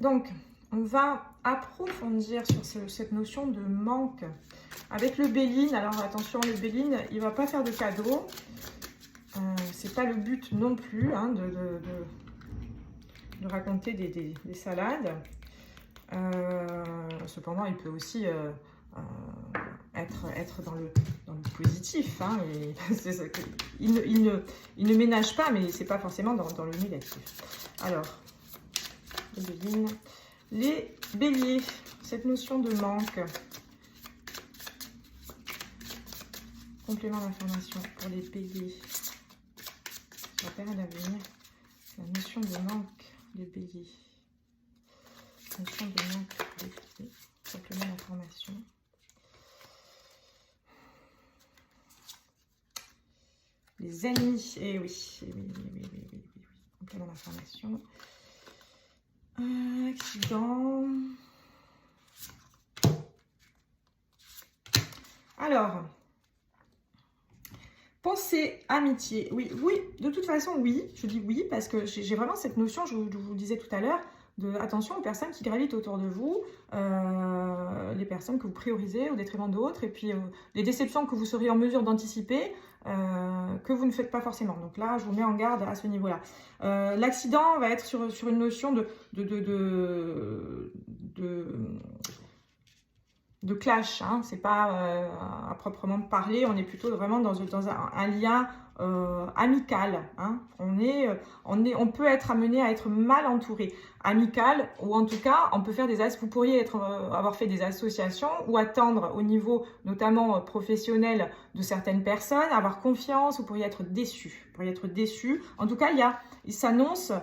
Donc, on va approfondir sur cette notion de manque avec le Béline. Alors, attention, le Béline, il ne va pas faire de cadeau. C'est pas le but non plus hein, de raconter des salades. Cependant, il peut aussi être dans le positif. Hein, il ne ménage pas, mais c'est pas forcément dans le négatif. Alors, les béliers, cette notion de manque. Complément d'information pour les béliers. Sur la période à venir, la notion de manque des béliers. Notion de manque des béliers. Complément d'information. Les ennemis, eh oui, complément d'information. Accident. Alors, pensée, amitié, oui, de toute façon, oui, je dis oui, parce que j'ai vraiment cette notion, je vous disais tout à l'heure, de attention aux personnes qui gravitent autour de vous, les personnes que vous priorisez au détriment d'autres, et puis les déceptions que vous seriez en mesure d'anticiper, que vous ne faites pas forcément. Donc là, je vous mets en garde à ce niveau-là. L'accident va être sur une notion de clash, hein. C'est pas à proprement parler, on est plutôt vraiment dans un lien amical, hein. On peut être amené à être mal entouré, amical, ou en tout cas, on peut faire vous pourriez avoir fait des associations ou attendre au niveau notamment professionnel de certaines personnes, avoir confiance, vous pourriez être déçu. En tout cas, il s'annonce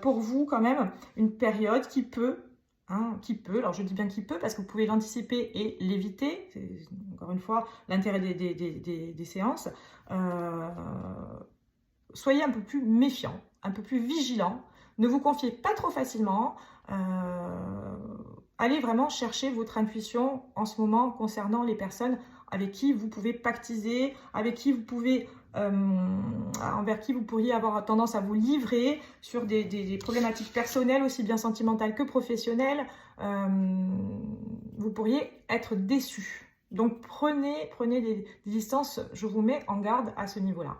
pour vous quand même une période qui peut, alors je dis bien qui peut parce que vous pouvez l'anticiper et l'éviter, c'est encore une fois l'intérêt des séances. Soyez un peu plus méfiant, un peu plus vigilant, ne vous confiez pas trop facilement, allez vraiment chercher votre intuition en ce moment concernant les personnes avec qui vous pouvez pactiser, avec qui vous pouvez envers qui vous pourriez avoir tendance à vous livrer sur des problématiques personnelles, aussi bien sentimentales que professionnelles, vous pourriez être déçu. Donc prenez des distances, je vous mets en garde à ce niveau-là.